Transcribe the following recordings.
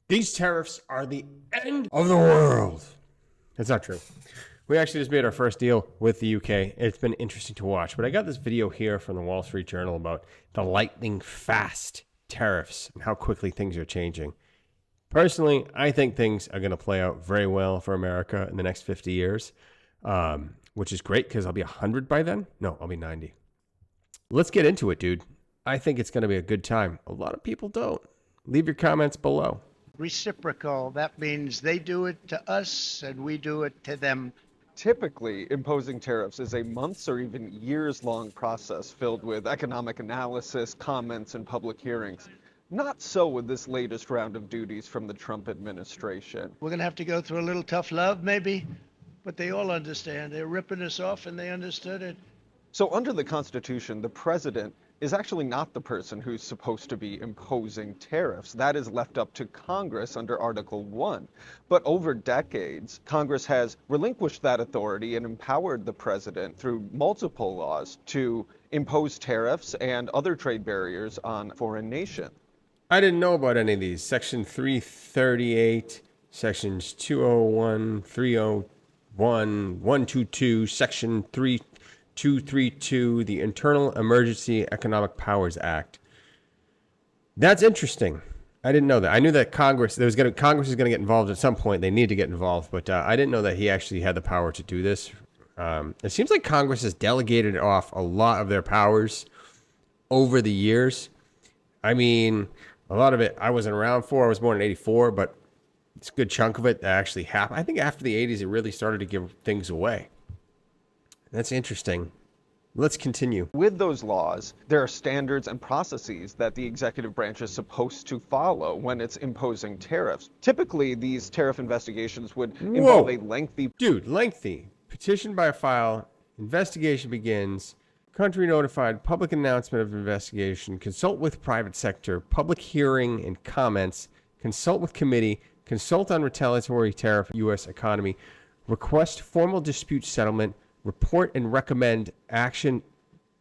These tariffs are the end of the world. That's not true. We actually just made our first deal with the UK. It's been interesting to watch. But I got this video here from the Wall Street Journal about the lightning fast tariffs and how quickly things are changing. Personally, I think things are going to play out very well for America in the next 50 years, which is great because I'll be 100 by then. No, I'll be 90. Let's get into it, dude. I think it's going to be a good time. A lot of people don't. Leave your comments below. Reciprocal. That means they do it to us and we do it to them. Typically, imposing tariffs is a months or even years-long process filled with economic analysis, comments, and public hearings. Not so with this latest round of duties from the Trump administration. We're going to have to go through a little tough love, maybe, but they all understand. They're ripping us off and they understood it. So under the Constitution, the president is actually not the person who's supposed to be imposing tariffs. That is left up to Congress under Article 1. But over decades, Congress has relinquished that authority and empowered the president through multiple laws to impose tariffs and other trade barriers on foreign nations. I didn't know about any of these. Section 338, sections 201, 301, 122, section 3232, the Internal Emergency Economic Powers Act. That's interesting. I didn't know that. I knew that Congress is going to get involved at some point. They need to get involved, but I didn't know that he actually had the power to do this. It seems like Congress has delegated off a lot of their powers over the years. I mean, a lot of it I wasn't around for. I was born in '84, but it's a good chunk of it that actually happened. I think after the '80s, it really started to give things away. That's interesting. Let's continue. With those laws, there are standards and processes that the executive branch is supposed to follow when it's imposing tariffs. Typically, these tariff investigations would involve a lengthy... Lengthy. Petition by file, investigation begins, country notified, public announcement of investigation, consult with private sector, public hearing and comments, consult with committee, consult on retaliatory tariff, U.S. economy, request formal dispute settlement, report and recommend action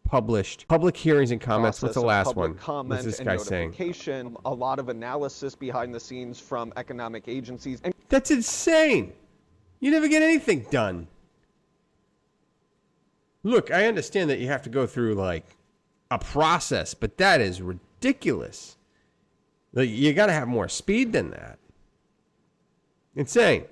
published, public hearings and comments. What's the last one? What's this guy saying? A lot of analysis behind the scenes from economic agencies. And that's insane. You never get anything done. Look, I understand that you have to go through like a process, but that is ridiculous. Like, you got to have more speed than that. Insane.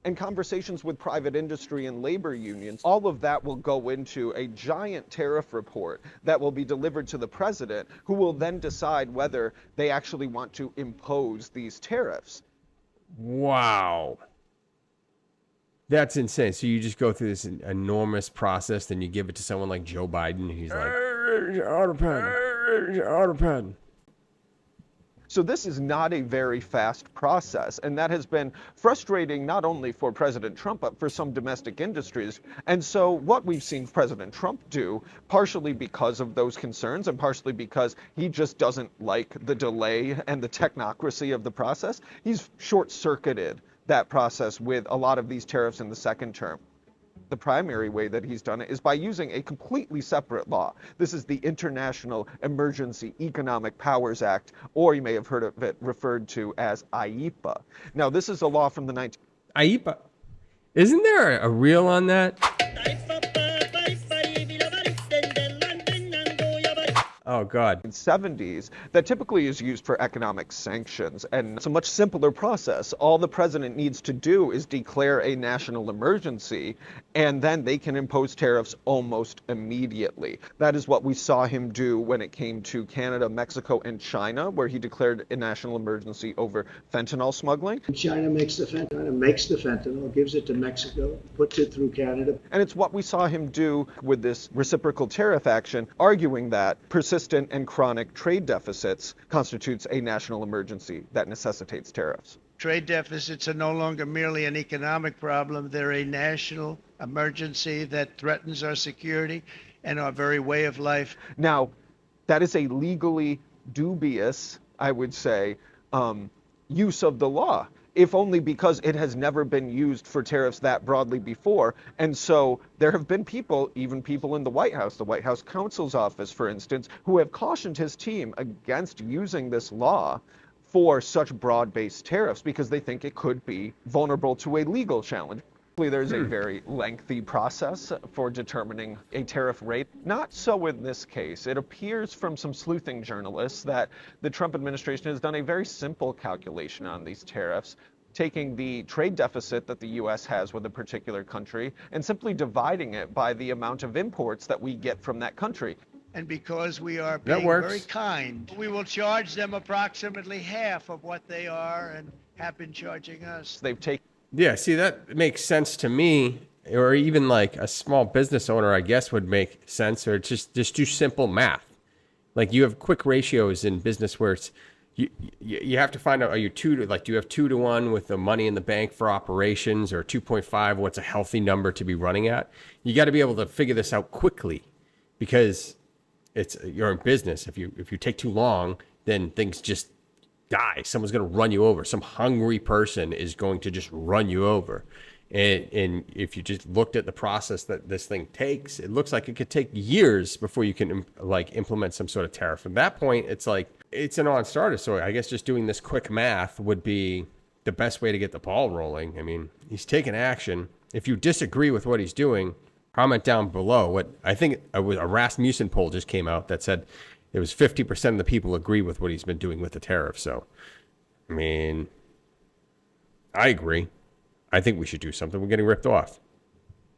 And conversations with private industry and labor unions, all of that will go into a giant tariff report that will be delivered to the president, who will then decide whether they actually want to impose these tariffs. Wow. That's insane. So you just go through this enormous process, then you give it to someone like Joe Biden, and he's like, auto pen. So this is not a very fast process, and that has been frustrating not only for President Trump, but for some domestic industries. And so what we've seen President Trump do, partially because of those concerns and partially because he just doesn't like the delay and the technocracy of the process, he's short-circuited that process with a lot of these tariffs in the second term. The primary way that he's done it is by using a completely separate law. This is the International Emergency Economic Powers Act, or you may have heard of it referred to as IEPA. Now, this is a law from the IEPA. Isn't there a reel on that? Oh, God. 70s that typically is used for economic sanctions, and it's a much simpler process. All the president needs to do is declare a national emergency, and then they can impose tariffs almost immediately. That is what we saw him do when it came to Canada, Mexico, and China, where he declared a national emergency over fentanyl smuggling. China makes the fentanyl, gives it to Mexico, puts it through Canada. And it's what we saw him do with this reciprocal tariff action, arguing that persistent and chronic trade deficits constitutes a national emergency that necessitates tariffs. Trade deficits are no longer merely an economic problem. They're a national emergency that threatens our security and our very way of life. Now, that is a legally dubious, I would say, use of the law, if only because it has never been used for tariffs that broadly before. And so there have been people, even people in the White House counsel's office, for instance, who have cautioned his team against using this law for such broad-based tariffs because they think it could be vulnerable to a legal challenge. There's a very lengthy process for determining a tariff rate. Not so in this case. It appears from some sleuthing journalists that the Trump administration has done a very simple calculation on these tariffs, taking the trade deficit that the U.S. has with a particular country and simply dividing it by the amount of imports that we get from that country. And because we are being very kind, we will charge them approximately half of what they are and have been charging us. They've taken. Yeah, see, that makes sense to me, or even like a small business owner, I guess, would make sense, or just do simple math. Like you have quick ratios in business where it's you have to find out, are you do you have 2 to 1 with the money in the bank for operations, or 2.5? What's a healthy number to be running at? You got to be able to figure this out quickly, because you're in business. If you take too long, then things just die. Someone's going to run you over. Some hungry person is going to just run you over. And if you just looked at the process that this thing takes, it looks like it could take years before you can implement some sort of tariff. At that point, it's like, it's a non-starter. So I guess just doing this quick math would be the best way to get the ball rolling. I mean, he's taking action. If you disagree with what he's doing, comment down below. What I think a Rasmussen poll just came out that said it was 50% of the people agree with what he's been doing with the tariff. So, I mean, I agree. I think we should do something. We're getting ripped off.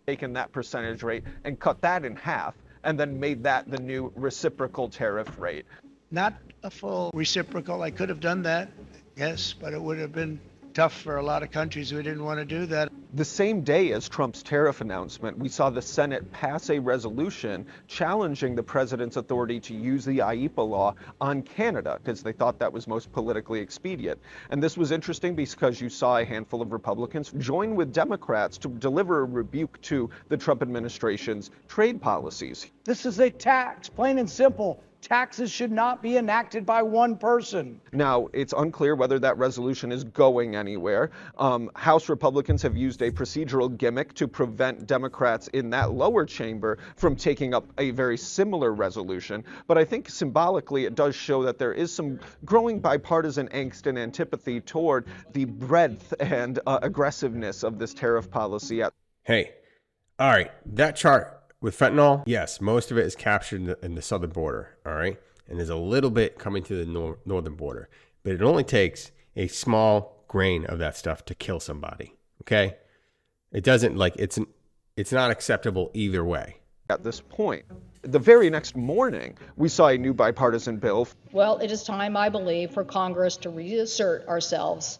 Taken that percentage rate and cut that in half and then made that the new reciprocal tariff rate. Not a full reciprocal. I could have done that, yes, but it would have been tough for a lot of countries who didn't want to do that. The same day as Trump's tariff announcement, we saw the Senate pass a resolution challenging the president's authority to use the IEEPA law on Canada because they thought that was most politically expedient. And this was interesting because you saw a handful of Republicans join with Democrats to deliver a rebuke to the Trump administration's trade policies. This is a tax, plain and simple. Taxes should not be enacted by one person. Now, it's unclear whether that resolution is going anywhere. House Republicans have used a procedural gimmick to prevent Democrats in that lower chamber from taking up a very similar resolution. But I think symbolically it does show that there is some growing bipartisan angst and antipathy toward the breadth and aggressiveness of this tariff policy. Hey, all right, that chart with fentanyl, yes, most of it is captured in the southern border, all right? And there's a little bit coming to the northern border. But it only takes a small grain of that stuff to kill somebody, okay? It doesn't, it's not acceptable either way. At this point, the very next morning, we saw a new bipartisan bill. Well, it is time, I believe, for Congress to reassert ourselves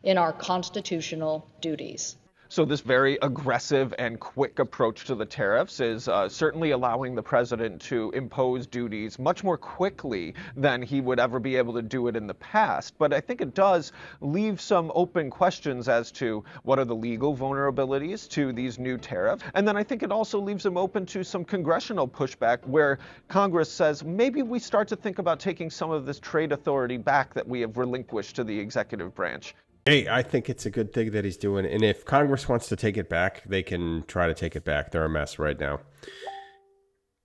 in our constitutional duties. So this very aggressive and quick approach to the tariffs is certainly allowing the president to impose duties much more quickly than he would ever be able to do it in the past. But I think it does leave some open questions as to what are the legal vulnerabilities to these new tariffs. And then I think it also leaves them open to some congressional pushback where Congress says maybe we start to think about taking some of this trade authority back that we have relinquished to the executive branch. Hey, I think it's a good thing that he's doing. And if Congress wants to take it back, they can try to take it back. They're a mess right now.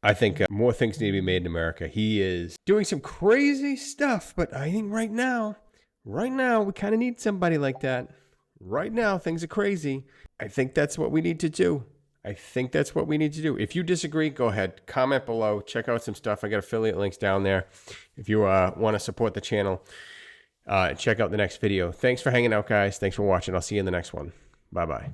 I think more things need to be made in America. He is doing some crazy stuff, but I think right now, we kind of need somebody like that. Right now, things are crazy. I think that's what we need to do. If you disagree, go ahead. Comment below. Check out some stuff. I got affiliate links down there. If you want to support the channel, check out the next video. Thanks for hanging out, guys. Thanks for watching. I'll see you in the next one. Bye-bye.